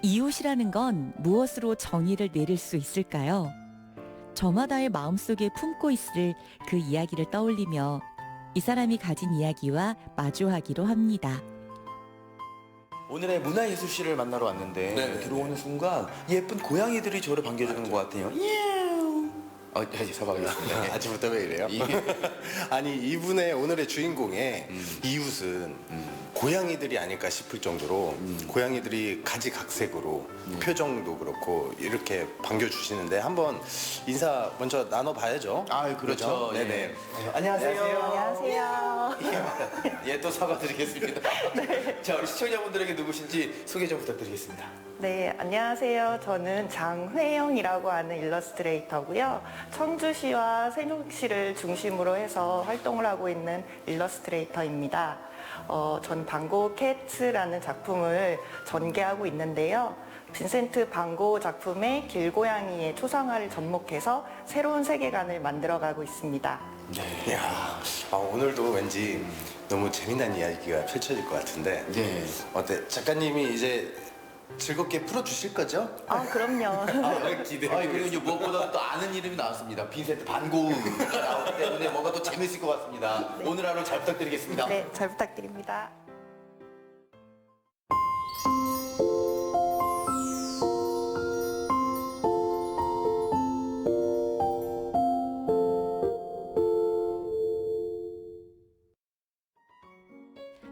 이웃이라는 건 무엇으로 정의를 내릴 수 있을까요? 저마다의 마음속에 품고 있을 그 이야기를 떠올리며 이 사람이 가진 이야기와 마주하기로 합니다. 오늘의 문화예술씨를 만나러 왔는데 네네네. 들어오는 순간 예쁜 고양이들이 저를 반겨주는 것 같아요. 서봐겠습니다. 아침부터 왜 이래요? 아니 이분의 오늘의 주인공의 이웃은 고양이들이 아닐까 싶을 정도로 고양이들이 가지각색으로 표정도 그렇고 이렇게 반겨주시는데 한번 인사 먼저 나눠봐야죠. 아, 그렇죠. 네네. 예. 안녕하세요. 안녕하세요. 예, 또 사과드리겠습니다. 자, 우리 시청자분들에게 누구신지 소개 좀 부탁드리겠습니다. 네, 안녕하세요. 저는 장회영이라고 하는 일러스트레이터고요. 청주시와 세종시를 중심으로 해서 활동을 하고 있는 일러스트레이터입니다. 저는 방고 캣츠라는 작품을 전개하고 있는데요. 빈센트 방고 작품의 길고양이의 초상화를 접목해서 새로운 세계관을 만들어가고 있습니다. 이야, 오늘도 왠지 너무 재미난 이야기가 펼쳐질 것 같은데 네. 어때? 작가님이 이제 즐겁게 풀어주실 거죠? 아, 그럼요. 기대. 그리고 이제 무엇보다 또 아는 이름이 나왔습니다. 빈센트 반고흐 나오기 때문에 뭔가 또 재밌을 것 같습니다. 오늘 하루 잘 부탁드리겠습니다. 네, 잘 부탁드립니다.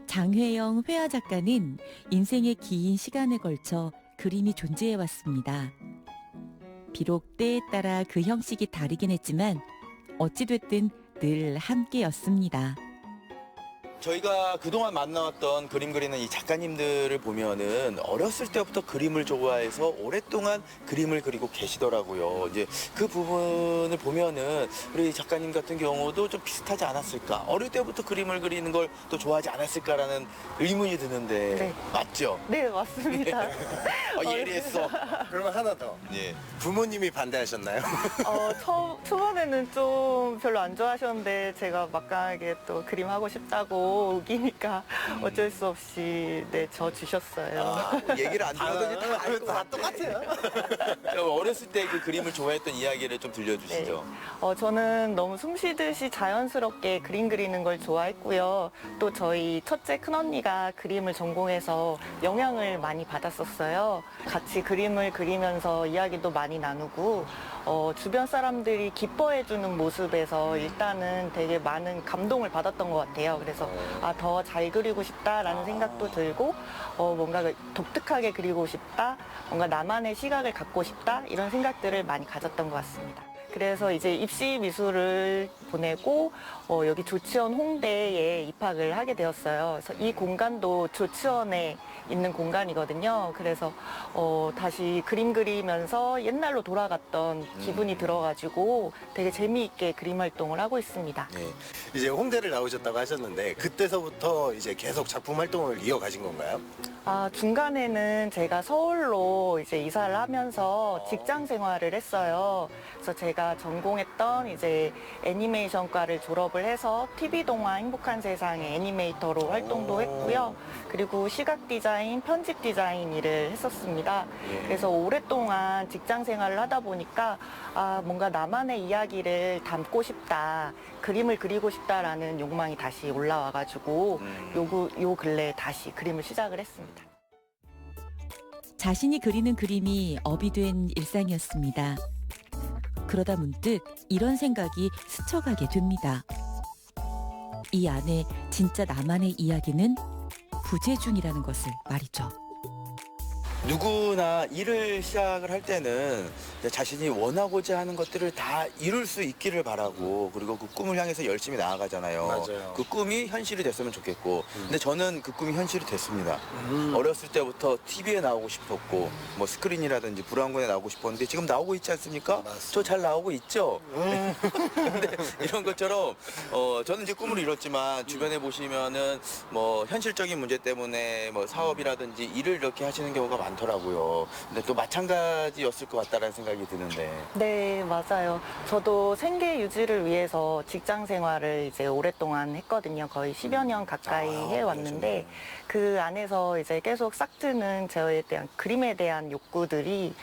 장회영 회화 작가는 인생의 긴 시간에 걸쳐 그림이 존재해 왔습니다. 비록 때에 따라 그 형식이 다르긴 했지만 어찌됐든 늘 함께였습니다. 저희가 그동안 만나왔던 그림 그리는 이 작가님들을 보면은 어렸을 때부터 그림을 좋아해서 오랫동안 그림을 그리고 계시더라고요. 이제 그 부분을 보면은 우리 작가님 같은 경우도 좀 비슷하지 않았을까? 어릴 때부터 그림을 그리는 걸 또 좋아하지 않았을까라는 의문이 드는데 네. 맞죠? 네, 맞습니다. 예리했어. 그러면 하나 더. 예. 부모님이 반대하셨나요? 초반에는 좀 별로 안 좋아하셨는데 제가 막강하게 또 그림하고 싶다고 우기니까 어쩔 수 없이 저 주셨어요. 얘기를 안 들어도 이제 다알 것 다 같아. 똑같아요. 어렸을 때 그 그림을 좋아했던 이야기를 좀 들려주시죠. 저는 너무 숨쉬듯이 자연스럽게 그림 그리는 걸 좋아했고요. 또 저희 첫째 큰언니가 그림을 전공해서 영향을 많이 받았었어요. 같이 그림을 그리면서 이야기도 많이 나누고 주변 사람들이 기뻐해주는 모습에서 일단은 되게 많은 감동을 받았던 것 같아요. 그래서 더 잘 그리고 싶다라는 생각도 들고 뭔가 독특하게 그리고 싶다, 뭔가 나만의 시각을 갖고 싶다 이런 생각들을 많이 가졌던 것 같습니다. 그래서 이제 입시 미술을 보내고 여기 조치원 홍대에 입학을 하게 되었어요. 그래서 이 공간도 조치원에 있는 공간이거든요. 그래서 다시 그림 그리면서 옛날로 돌아갔던 기분이 들어가지고 되게 재미있게 그림 활동을 하고 있습니다. 네. 이제 홍대를 나오셨다고 하셨는데 그때서부터 이제 계속 작품 활동을 이어가신 건가요? 중간에는 제가 서울로 이제 이사를 하면서 직장 생활을 했어요. 그래서 제가 전공했던 이제 애니메이션과를 졸업을 해서 TV동화 행복한 세상의 애니메이터로 활동도 했고요. 그리고 시각 디자인, 편집 디자인 일을 했었습니다. 그래서 오랫동안 직장 생활을 하다 보니까 뭔가 나만의 이야기를 담고 싶다, 그림을 그리고 싶다라는 욕망이 다시 올라와가지고 요 근래에 다시 그림을 시작을 했습니다. 자신이 그리는 그림이 업이 된 일상이었습니다. 그러다 문득 이런 생각이 스쳐가게 됩니다. 이 안에 진짜 나만의 이야기는 부재중이라는 것을 말이죠. 누구나 일을 시작을 할 때는 자신이 원하고자 하는 것들을 다 이룰 수 있기를 바라고 그리고 그 꿈을 향해서 열심히 나아가잖아요. 맞아요. 그 꿈이 현실이 됐으면 좋겠고 근데 저는 그 꿈이 현실이 됐습니다. 어렸을 때부터 TV에 나오고 싶었고 뭐 스크린이라든지 브라운관에 나오고 싶었는데 지금 나오고 있지 않습니까? 저 잘 나오고 있죠? 근데 이런 것처럼 저는 이제 꿈을 이뤘지만 주변에 보시면은 뭐 현실적인 문제 때문에 뭐 사업이라든지 일을 이렇게 하시는 경우가 많 많더라고요. 근데 또 마찬가지였을 것 같다라는 생각이 드는데. 네, 맞아요. 저도 생계 유지를 위해서 직장 생활을 이제 오랫동안 했거든요. 거의 10여 년 가까이 해왔는데, 그 안에서 이제 계속 싹트는 저에 대한 그림에 대한 욕구들이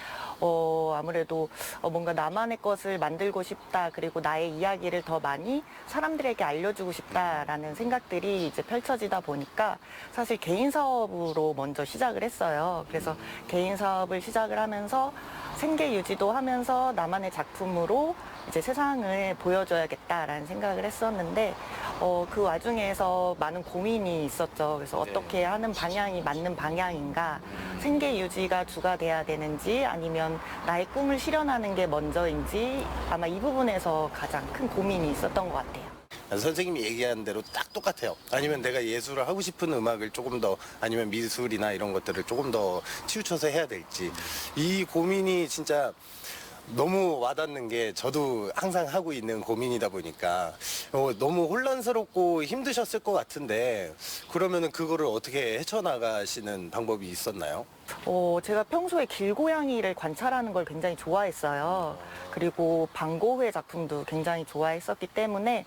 아무래도 뭔가 나만의 것을 만들고 싶다. 그리고 나의 이야기를 더 많이 사람들에게 알려주고 싶다라는 생각들이 이제 펼쳐지다 보니까 사실 개인 사업으로 먼저 시작을 했어요. 그래서 개인 사업을 시작을 하면서 생계 유지도 하면서 나만의 작품으로 이제 세상을 보여줘야겠다라는 생각을 했었는데 그 와중에서 많은 고민이 있었죠. 그래서 어떻게 하는 방향이 맞는 방향인가, 생계 유지가 주가 돼야 되는지 아니면 나의 꿈을 실현하는 게 먼저인지 아마 이 부분에서 가장 큰 고민이 있었던 것 같아요. 선생님이 얘기한 대로 딱 똑같아요. 아니면 내가 예술을 하고 싶은 음악을 조금 더, 아니면 미술이나 이런 것들을 조금 더 치우쳐서 해야 될지, 이 고민이 진짜 너무 와닿는 게 저도 항상 하고 있는 고민이다 보니까 너무 혼란스럽고 힘드셨을 것 같은데, 그러면은 그거를 어떻게 헤쳐나가시는 방법이 있었나요? 제가 평소에 길고양이를 관찰하는 걸 굉장히 좋아했어요. 그리고 방고회 작품도 굉장히 좋아했었기 때문에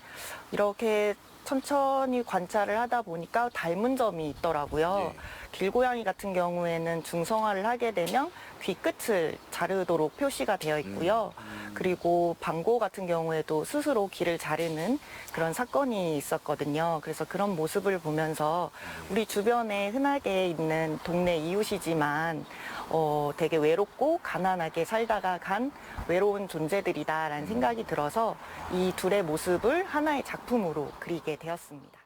이렇게 천천히 관찰을 하다 보니까 닮은 점이 있더라고요. 길고양이 같은 경우에는 중성화를 하게 되면 귀 끝을 자르도록 표시가 되어 있고요. 그리고 방고 같은 경우에도 스스로 귀를 자르는 그런 사건이 있었거든요. 그래서 그런 모습을 보면서 우리 주변에 흔하게 있는 동네 이웃이지만 되게 외롭고 가난하게 살다가 간 외로운 존재들이다라는 생각이 들어서 이 둘의 모습을 하나의 작품으로 그리게 되었습니다.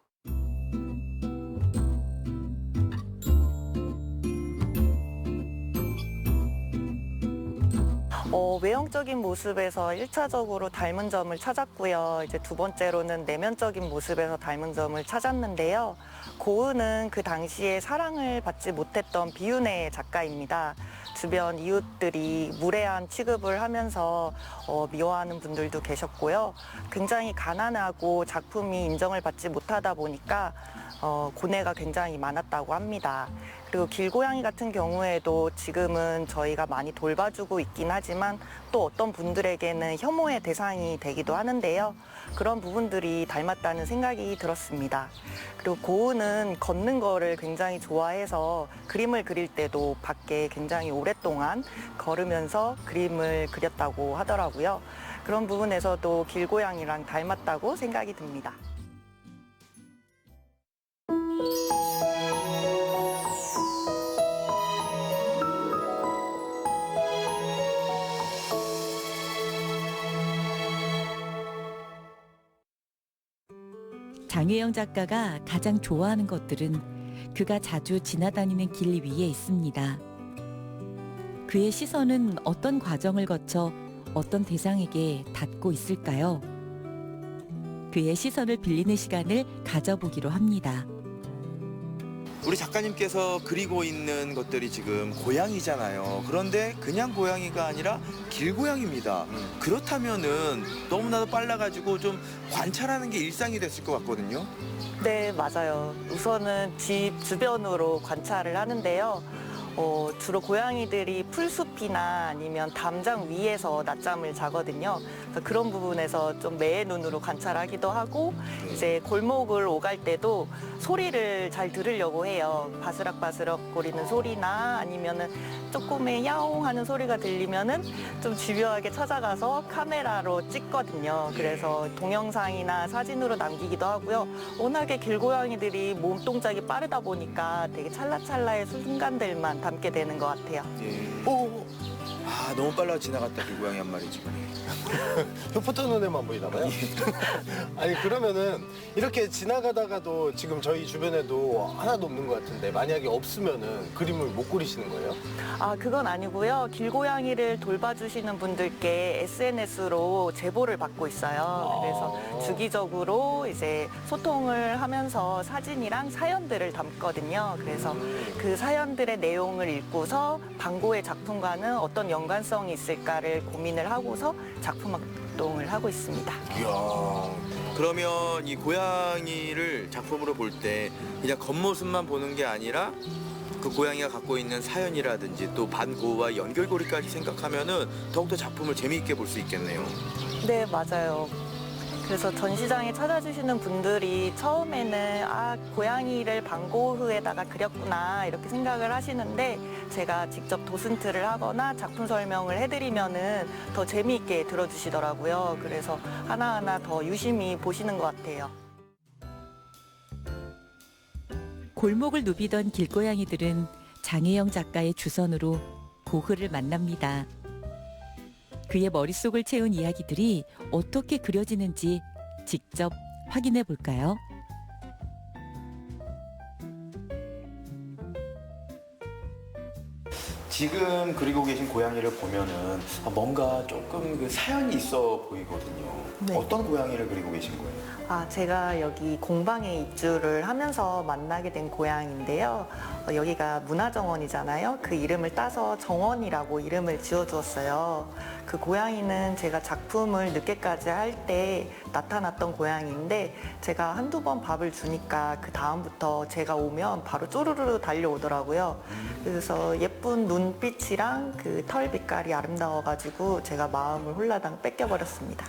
외형적인 모습에서 1차적으로 닮은 점을 찾았고요. 이제 두 번째로는 내면적인 모습에서 닮은 점을 찾았는데요. 고은은 그 당시에 사랑을 받지 못했던 비운의 작가입니다. 주변 이웃들이 무례한 취급을 하면서 미워하는 분들도 계셨고요. 굉장히 가난하고 작품이 인정을 받지 못하다 보니까 고뇌가 굉장히 많았다고 합니다. 그리고 길고양이 같은 경우에도 지금은 저희가 많이 돌봐주고 있긴 하지만 또 어떤 분들에게는 혐오의 대상이 되기도 하는데요. 그런 부분들이 닮았다는 생각이 들었습니다. 그리고 고은은 걷는 거를 굉장히 좋아해서 그림을 그릴 때도 밖에 굉장히 오랫동안 걸으면서 그림을 그렸다고 하더라고요. 그런 부분에서도 길고양이랑 닮았다고 생각이 듭니다. 장혜영 작가가 가장 좋아하는 것들은 그가 자주 지나다니는 길 위에 있습니다. 그의 시선은 어떤 과정을 거쳐 어떤 대상에게 닿고 있을까요? 그의 시선을 빌리는 시간을 가져보기로 합니다. 우리 작가님께서 그리고 있는 것들이 지금 고양이잖아요. 그런데 그냥 고양이가 아니라 길고양이입니다. 그렇다면은 너무나도 빨라가지고 좀 관찰하는 게 일상이 됐을 것 같거든요. 네, 맞아요. 우선은 집 주변으로 관찰을 하는데요. 주로 고양이들이 풀숲이나 아니면 담장 위에서 낮잠을 자거든요. 그래서 그런 부분에서 좀 매의 눈으로 관찰하기도 하고, 이제 골목을 오갈 때도 소리를 잘 들으려고 해요. 바스락바스락 거리는 소리나 아니면은 조금의 야옹 하는 소리가 들리면은 좀 집요하게 찾아가서 카메라로 찍거든요. 그래서 동영상이나 사진으로 남기기도 하고요. 워낙에 길고양이들이 몸 동작이 빠르다 보니까 되게 찰나찰나의 순간들만 담게 되는 것 같아요. 오, 너무 빨라 지나갔다 길고양이 한 마리 지금. 흑포터 눈에만 보이나 봐요. 아니 그러면은 이렇게 지나가다가도 지금 저희 주변에도 하나도 없는 것 같은데, 만약에 없으면은 그림을 못 그리시는 거예요? 그건 아니고요. 길고양이를 돌봐주시는 분들께 SNS로 제보를 받고 있어요. 그래서 주기적으로 이제 소통을 하면서 사진이랑 사연들을 담거든요. 그래서 그 사연들의 내용을 읽고서 방고의 작품과는 어떤 연관성이 있을까를 고민을 하고서 작품 활동을 하고 있습니다. 이야. 그러면 이 고양이를 작품으로 볼 때 그냥 겉모습만 보는 게 아니라 그 고양이가 갖고 있는 사연이라든지 또 반고와 연결고리까지 생각하면은 더욱더 작품을 재미있게 볼 수 있겠네요. 네, 맞아요. 그래서 전시장에 찾아주시는 분들이 처음에는 고양이를 반고흐에다가 그렸구나 이렇게 생각을 하시는데 제가 직접 도슨트를 하거나 작품 설명을 해드리면은 더 재미있게 들어주시더라고요. 그래서 하나하나 더 유심히 보시는 것 같아요. 골목을 누비던 길고양이들은 장혜영 작가의 주선으로 고흐를 만납니다. 그의 머릿속을 채운 이야기들이 어떻게 그려지는지 직접 확인해 볼까요? 지금 그리고 계신 고양이를 보면은 뭔가 조금 그 사연이 있어 보이거든요. 네. 어떤 고양이를 그리고 계신 거예요? 제가 여기 공방에 입주를 하면서 만나게 된 고양인데요. 여기가 문화정원이잖아요. 그 이름을 따서 정원이라고 이름을 지어주었어요. 그 고양이는 제가 작품을 늦게까지 할 때 나타났던 고양이인데 제가 한두 번 밥을 주니까 그 다음부터 제가 오면 바로 쪼르르 달려오더라고요. 그래서 예쁜 눈빛이랑 그 털 빛깔이 아름다워가지고 제가 마음을 홀라당 뺏겨버렸습니다.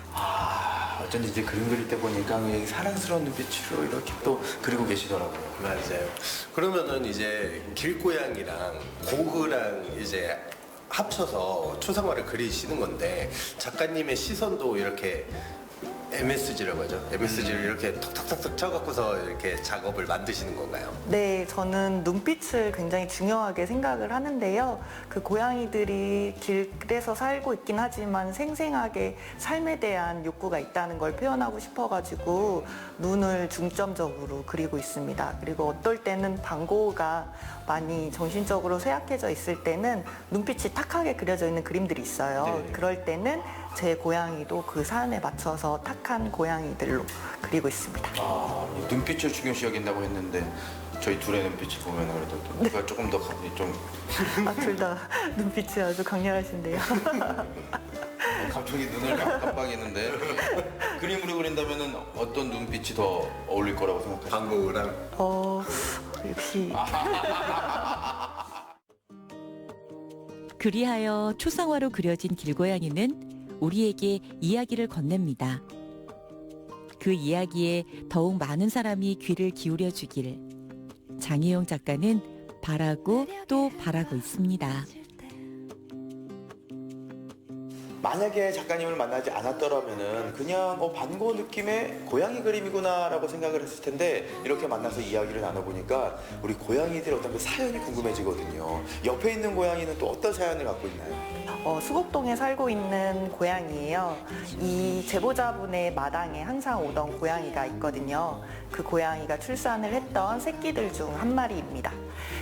어쩐지 이제 그림 그릴 때 보니까 사랑스러운 눈빛으로 이렇게 또 그리고 계시더라고요. 맞아요. 그러면은 이제 길고양이랑 고흐랑 이제 합쳐서 초상화를 그리시는 건데 작가님의 시선도 이렇게 MSG라고 하죠. MSG를 이렇게 턱턱턱턱 쳐갖고서 이렇게 작업을 만드시는 건가요? 네, 저는 눈빛을 굉장히 중요하게 생각을 하는데요. 그 고양이들이 길에서 살고 있긴 하지만 생생하게 삶에 대한 욕구가 있다는 걸 표현하고 싶어가지고 눈을 중점적으로 그리고 있습니다. 그리고 어떨 때는 반고흐가 많이 정신적으로 쇠약해져 있을 때는 눈빛이 탁하게 그려져 있는 그림들이 있어요. 네. 그럴 때는 제 고양이도 그 사연에 맞춰서 탁한 고양이들로 그리고 있습니다. 눈빛을 중요시 여긴다고 했는데 저희 둘의 눈빛을 보면 그래도 누가 조금 더 좀 둘 다 눈빛이 아주 강렬하신데요. 갑자기 눈을 깜빡이는데 그림으로 그린다면은 어떤 눈빛이 더 어울릴 거라고 생각하세요? 반고흐랑 역시 그리하여 초상화로 그려진 길고양이는 우리에게 이야기를 건넵니다. 그 이야기에 더욱 많은 사람이 귀를 기울여 주길 장혜영 작가는 바라고 또 바라고 있습니다. 만약에 작가님을 만나지 않았더라면은 그냥 반고 느낌의 고양이 그림이구나라고 생각을 했을 텐데 이렇게 만나서 이야기를 나눠보니까 우리 고양이들의 어떤 그 사연이 궁금해지거든요. 옆에 있는 고양이는 또 어떤 사연을 갖고 있나요? 수곡동에 살고 있는 고양이예요. 이 제보자분의 마당에 항상 오던 고양이가 있거든요. 그 고양이가 출산을 했던 새끼들 중 한 마리입니다.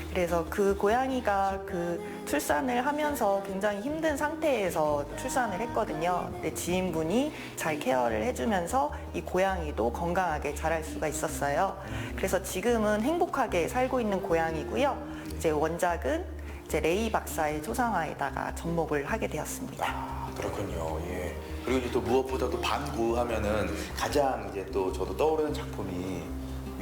그래서 그 고양이가 그 출산을 하면서 굉장히 힘든 상태에서 출산을 했거든요. 근데 지인분이 잘 케어를 해주면서 이 고양이도 건강하게 자랄 수가 있었어요. 그래서 지금은 행복하게 살고 있는 고양이고요. 이제 원작은 이제 레이 박사의 초상화에다가 접목을 하게 되었습니다. 그렇군요. 예. 그리고 이제 또 무엇보다도 반고 하면은 가장 이제 또 저도 떠오르는 작품이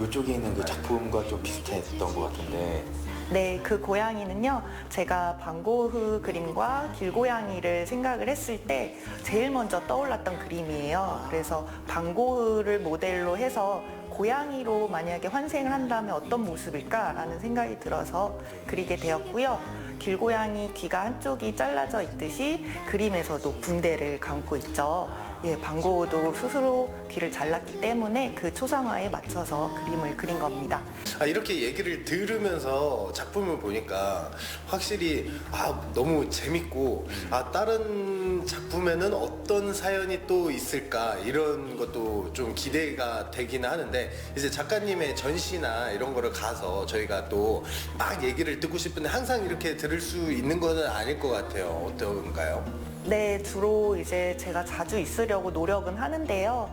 이쪽에 있는 그 작품과 좀 비슷했던 것 같은데. 네, 그 고양이는요, 제가 반고흐 그림과 길고양이를 생각을 했을 때 제일 먼저 떠올랐던 그림이에요. 그래서 반고흐를 모델로 해서 고양이로 만약에 환생을 한다면 어떤 모습일까라는 생각이 들어서 그리게 되었고요. 길고양이 귀가 한쪽이 잘라져 있듯이 그림에서도 붕대를 감고 있죠. 반고흐도 스스로 귀를 잘랐기 때문에 그 초상화에 맞춰서 그림을 그린 겁니다. 이렇게 얘기를 들으면서 작품을 보니까 확실히 너무 재밌고 다른 작품에는 어떤 사연이 또 있을까 이런 것도 좀 기대가 되긴 하는데 이제 작가님의 전시나 이런 거를 가서 저희가 또 막 얘기를 듣고 싶은데 항상 이렇게 들을 수 있는 거는 아닐 것 같아요. 어떤가요? 네, 주로 이제 제가 자주 있으려고 노력은 하는데요.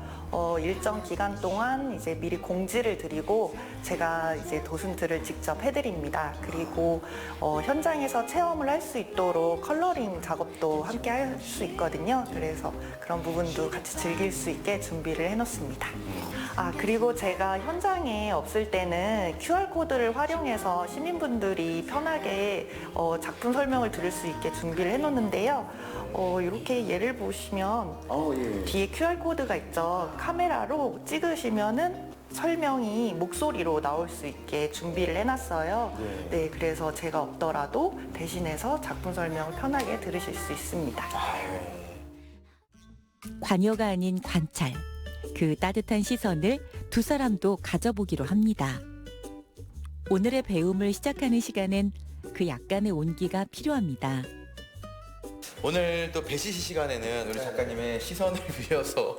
일정 기간 동안 이제 미리 공지를 드리고 제가 이제 도슨트를 직접 해드립니다. 그리고 현장에서 체험을 할 수 있도록 컬러링 작업도 함께 할 수 있거든요. 그래서 그런 부분도 같이 즐길 수 있게 준비를 해놓습니다. 그리고 제가 현장에 없을 때는 QR코드를 활용해서 시민분들이 편하게 작품 설명을 들을 수 있게 준비를 해놓는데요. 이렇게 예를 보시면 뒤에 QR코드가 있죠. 카메라로 찍으시면은 설명이 목소리로 나올 수 있게 준비를 해놨어요. 네, 그래서 제가 없더라도 대신해서 작품 설명을 편하게 들으실 수 있습니다. 관여가 아닌 관찰. 그 따뜻한 시선을 두 사람도 가져보기로 합니다. 오늘의 배움을 시작하는 시간엔 그 약간의 온기가 필요합니다. 오늘 또 배시시 시간에는 우리 작가님의 시선을 빌려서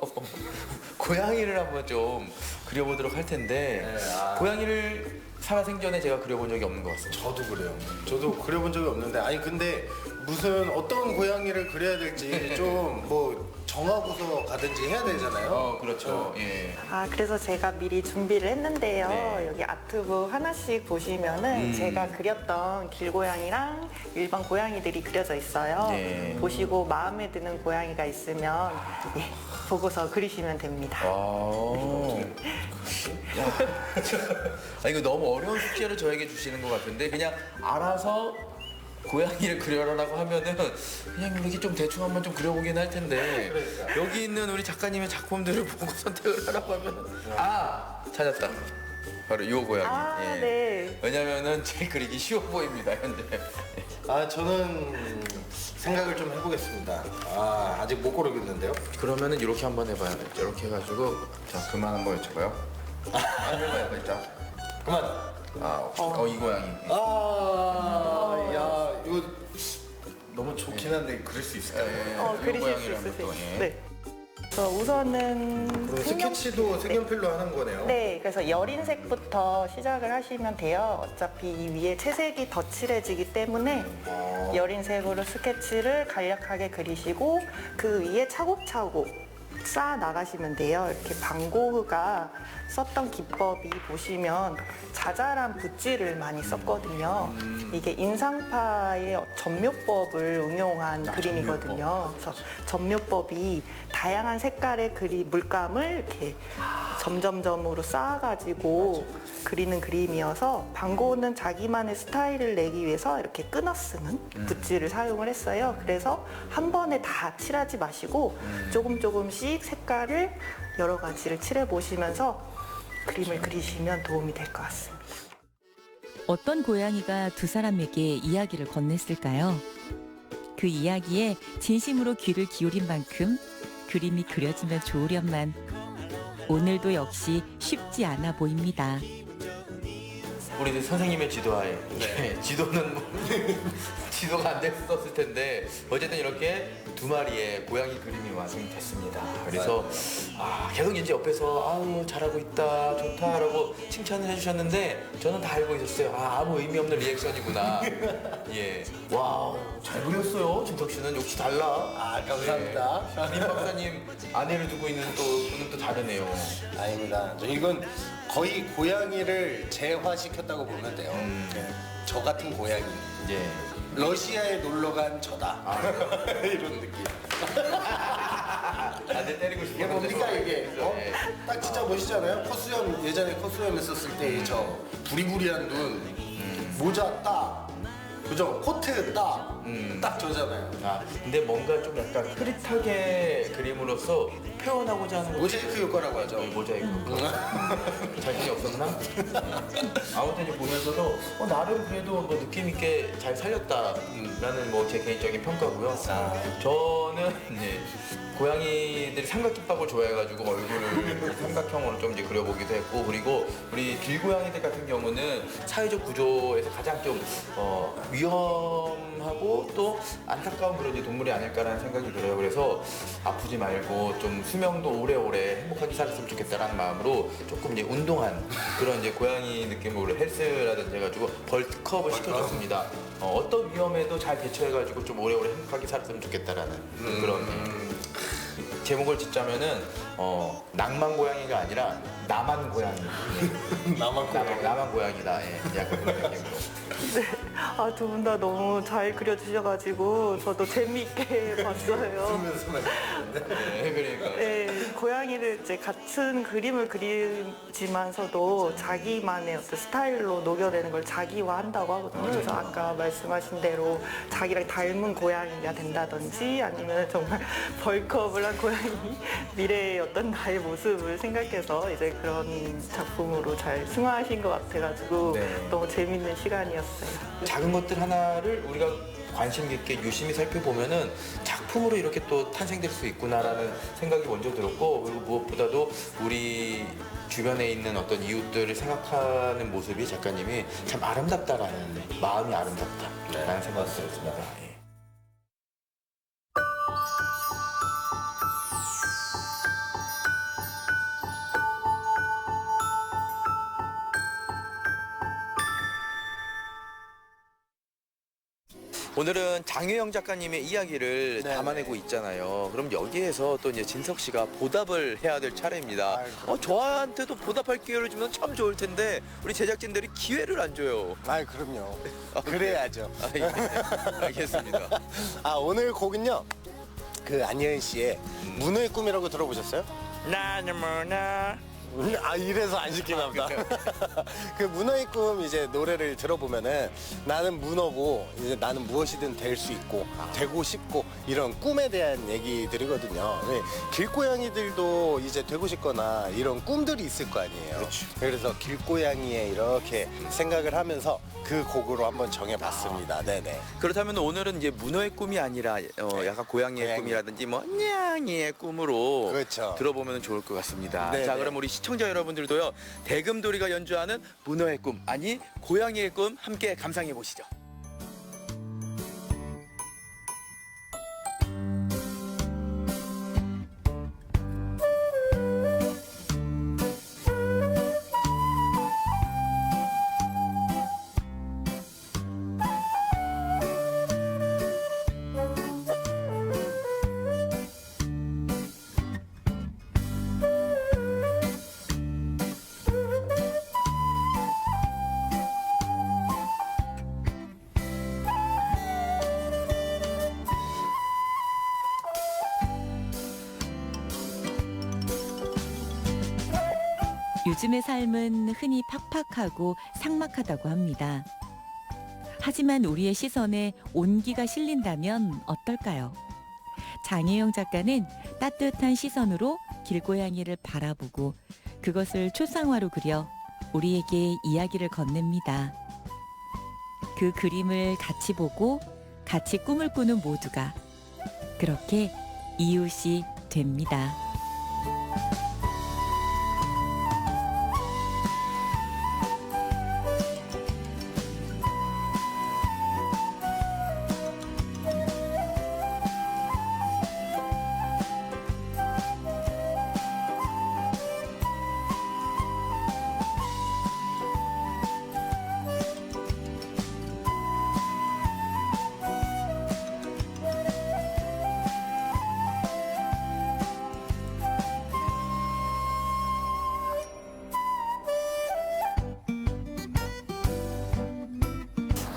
고양이를 한번 좀 그려보도록 할 텐데 고양이를 살아생전에 제가 그려본 적이 없는 것 같습니다. 저도 그래요. 저도 그려본 적이 없는데 아니 근데 무슨 어떤 고양이를 그려야 될지 좀 뭐 정하고서 가든지 해야 되잖아요. 그렇죠. 예. 그래서 제가 미리 준비를 했는데요. 네. 여기 아트북 하나씩 보시면은 제가 그렸던 길고양이랑 일반 고양이들이 그려져 있어요. 네. 보시고 마음에 드는 고양이가 있으면 보고서 그리시면 됩니다. 이거 너무 어려운 숙제를 저에게 주시는 것 같은데 그냥 알아서 고양이를 그려라라고 하면은 그냥 이렇게 좀 대충 한번 좀 그려보긴 할 텐데 여기 있는 우리 작가님의 작품들을 보고 선택을 하라고 하면은 찾았다. 바로 이 고양이. 예. 네. 왜냐면은 제일 그리기 쉬워 보입니다 현재. 저는 생각을 좀 해보겠습니다. 아직 못 고르겠는데요. 그러면은 이렇게 한번 해봐요. 이렇게 해가지고 자 그만 한번 외쳐봐요. 해봐요, 자. 그만. 이 고양이. 야, 이거 너무 좋긴 한데 그릴 수 있을까요? 그리실 수 고양이를 한번 있으세요. 또, 예. 네. 그래서 우선은 그럼 스케치도 색연필로 하는 거네요. 네, 그래서 여린색부터 시작을 하시면 돼요. 어차피 이 위에 채색이 더 칠해지기 때문에 여린색으로 스케치를 간략하게 그리시고 그 위에 차곡차곡 쌓아 나가시면 돼요. 이렇게 반 고흐가 썼던 기법이 보시면 자잘한 붓질을 많이 썼거든요. 이게 인상파의 점묘법을 응용한 그림이거든요. 그래서 점묘법이 다양한 색깔의 물감을 이렇게 점점점으로 쌓아가지고 그리는 그림이어서 반 고흐는 자기만의 스타일을 내기 위해서 이렇게 끊어 쓰는 붓질을 사용을 했어요. 그래서 한 번에 다 칠하지 마시고 조금씩 색깔을 여러 가지를 칠해 보시면서 그림을 그리시면 도움이 될 것 같습니다. 어떤 고양이가 두 사람에게 이야기를 건넸을까요? 그 이야기에 진심으로 귀를 기울인 만큼 그림이 그려지면 좋으련만 오늘도 역시 쉽지 않아 보입니다. 우리 선생님의 지도하에 지도는 지도가 안 됐었을 텐데 어쨌든 이렇게 두 마리의 고양이 그림이 완성이 됐습니다. 그래서 계속 이제 옆에서 잘하고 있다 좋다라고 칭찬을 해주셨는데 저는 다 알고 있었어요. 아무 의미 없는 리액션이구나. 예, 와우 잘 그렸어요. 진석 씨는 역시 달라. 감사합니다. 민 박사님 아내를 두고 있는 분은 또 다르네요. 아닙니다. 이건 거의 고양이를 재화시켰다고 보면 돼요. 저 같은 고양이. 예. 러시아에 놀러 간 저다. 이런 느낌. 내 때리고 싶어. 이게 뭡니까 이게? 딱 진짜 멋있잖아요. 커수염 예전에 커수염 했었을 때 저 부리부리한 눈, 모자 딱, 그죠? 코트 딱 저잖아요. 근데 뭔가 좀 약간 흐릿하게 그림으로써 표현하고자 하는 모자이크 효과라고 하죠. 모자이크. 자신이 없었나? 아무튼 이제 보면서도 나름 그래도 뭐 느낌 있게 잘 살렸다라는 뭐 제 개인적인 평가고요. 저는 이제 고양이들이 삼각김밥을 좋아해가지고 얼굴을 삼각형으로 좀 이제 그려보기도 했고 그리고 우리 길고양이들 같은 경우는 사회적 구조에서 가장 좀 위험하고 또 안타까운 그런 이제 동물이 아닐까라는 생각이 들어요. 그래서 아프지 말고 좀 수명도 오래오래 행복하게 살았으면 좋겠다라는 마음으로 조금 이제 운동한 그런 이제 고양이 느낌으로 헬스라든지 해가지고 벌크업을 시켜줬습니다. 어떤 위험에도 잘 대처해가지고 좀 오래오래 행복하게 살았으면 좋겠다라는 그런. 제목을 짓자면은 낭만 고양이가 아니라 나만 고양이. 나만 고양이다. 예, 약간 그런 느낌으로. 두 분 다 너무 잘 그려주셔가지고 저도 재미있게 봤어요. 네, 그러니까. 네, 고양이를 이제 같은 그림을 그리지만서도 자기만의 어떤 스타일로 녹여내는 걸 자기화한다고 하거든요. 그래서 아까 말씀하신 대로 자기랑 닮은 고양이가 된다든지 아니면 정말 벌크업을 한 고양이 미래의 어떤 나의 모습을 생각해서 이제 그런 작품으로 잘 승화하신 것 같아가지고 네. 너무 재밌는 시간이었어요. 작은 것들 하나를 우리가 관심 깊게 유심히 살펴보면은 작품으로 이렇게 또 탄생될 수 있구나라는 생각이 먼저 들었고, 그리고 무엇보다도 우리 주변에 있는 어떤 이웃들을 생각하는 모습이 작가님이 참 아름답다라는, 마음이 아름답다라는 생각이 들었습니다. 예. 오늘은 장혜영 작가님의 이야기를 네네. 담아내고 있잖아요. 그럼 여기에서 또 이제 진석 씨가 보답을 해야 될 차례입니다. 아이고. 저한테도 보답할 기회를 주면 참 좋을 텐데 우리 제작진들이 기회를 안 줘요. 그럼요. 아, 그래야죠. 예. 알겠습니다. 오늘 곡은요. 그 안예은 씨의 문어의 꿈이라고 들어보셨어요? 나는 뭐나. 이래서 안 시키나 보다. 그 문어의 꿈 이제 노래를 들어보면은 나는 문어고 이제 나는 무엇이든 될 수 있고 되고 싶고 이런 꿈에 대한 얘기들이거든요. 길고양이들도 이제 되고 싶거나 이런 꿈들이 있을 거 아니에요. 그렇죠. 그래서 길고양이에 이렇게 생각을 하면서 그 곡으로 한번 정해봤습니다. 네네. 그렇다면 오늘은 이제 문어의 꿈이 아니라 약간 고양이의 고양이. 꿈이라든지 뭐 냥이의 꿈으로 그렇죠. 들어보면 좋을 것 같습니다. 네네. 자, 그럼 우리 시청자 여러분들도요, 대금돌이가 연주하는 문어의 꿈, 아니 고양이의 꿈 함께 감상해 보시죠. 요즘의 삶은 흔히 팍팍하고 삭막하다고 합니다. 하지만 우리의 시선에 온기가 실린다면 어떨까요? 장혜영 작가는 따뜻한 시선으로 길고양이를 바라보고 그것을 초상화로 그려 우리에게 이야기를 건넵니다. 그 그림을 같이 보고 같이 꿈을 꾸는 모두가 그렇게 이웃이 됩니다.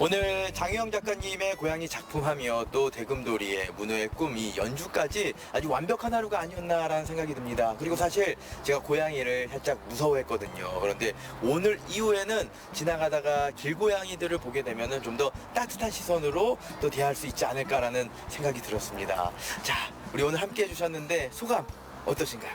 오늘 장혜영 작가님의 고양이 작품하며 또 대금돌이의 문어의 꿈, 이 연주까지 아주 완벽한 하루가 아니었나라는 생각이 듭니다. 그리고 사실 제가 고양이를 살짝 무서워했거든요. 그런데 오늘 이후에는 지나가다가 길고양이들을 보게 되면은 좀 더 따뜻한 시선으로 또 대할 수 있지 않을까라는 생각이 들었습니다. 자, 우리 오늘 함께 해주셨는데 소감 어떠신가요?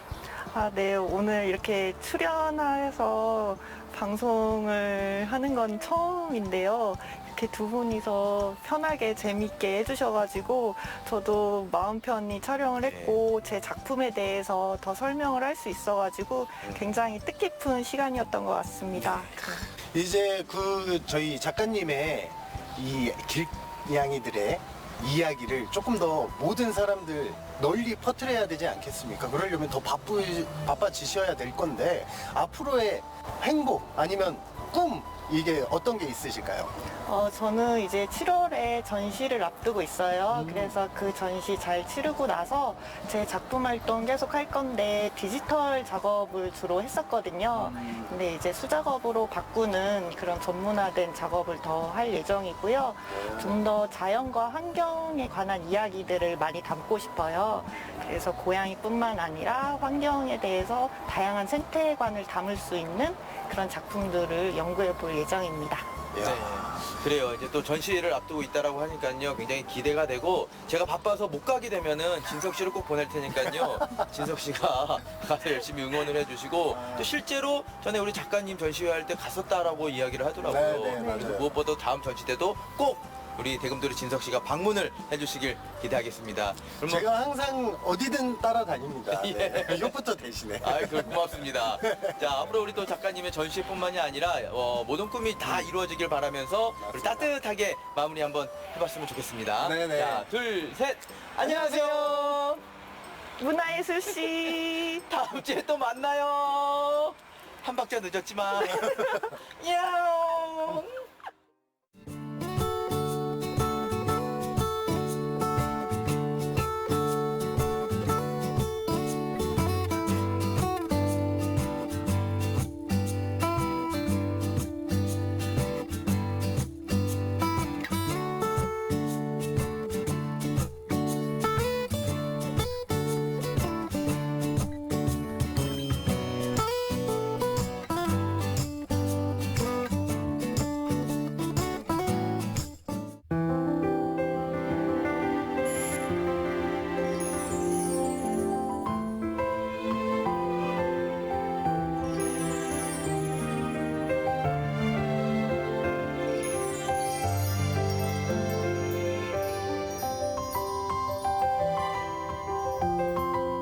네, 오늘 이렇게 출연해서 방송을 하는 건 처음인데요. 이렇게 두 분이서 편하게 재밌게 해주셔가지고 저도 마음 편히 촬영을 했고 제 작품에 대해서 더 설명을 할 수 있어가지고 굉장히 뜻깊은 시간이었던 것 같습니다. 이제 저희 작가님의 이 길냥이들의 이야기를 조금 더 모든 사람들 널리 퍼뜨려야 되지 않겠습니까? 그러려면 더 바빠지셔야 될 건데 앞으로의 행복 아니면 꿈 이게 어떤 게 있으실까요? 저는 이제 7월에 6월에 전시를 앞두고 있어요. 그래서 그 전시 잘 치르고 나서 제 작품 활동 계속 할 건데 디지털 작업을 주로 했었거든요. 근데 이제 수작업으로 바꾸는 그런 전문화된 작업을 더 할 예정이고요. 좀 더 자연과 환경에 관한 이야기들을 많이 담고 싶어요. 그래서 고양이뿐만 아니라 환경에 대해서 다양한 생태관을 담을 수 있는 그런 작품들을 연구해 볼 예정입니다. 네. 그래요. 이제 또 전시를 앞두고 있다라고 하니까요. 굉장히 기대가 되고 제가 바빠서 못 가게 되면은 진석 씨를 꼭 보낼 테니까요. 진석 씨가 가서 열심히 응원을 해주시고 또 실제로 전에 우리 작가님 전시회 할 때 갔었다라고 이야기를 하더라고요. 네, 네, 맞아요. 무엇보다 다음 전시 때도 꼭 우리 대금돌이 진석 씨가 방문을 해주시길 기대하겠습니다. 그럼 뭐- 제가 항상 어디든 따라다닙니다. 예. 네. 이것부터 대신에. 아이, 고맙습니다. 자, 앞으로 우리 또 작가님의 전시뿐만이 아니라 모든 꿈이 다 이루어지길 바라면서 우리 따뜻하게 마무리 한번 해봤으면 좋겠습니다. 네네. 자, 둘, 셋. 안녕하세요. 문화예술 씨. 다음 주에 또 만나요. 한 박자 늦었지만. 야옹.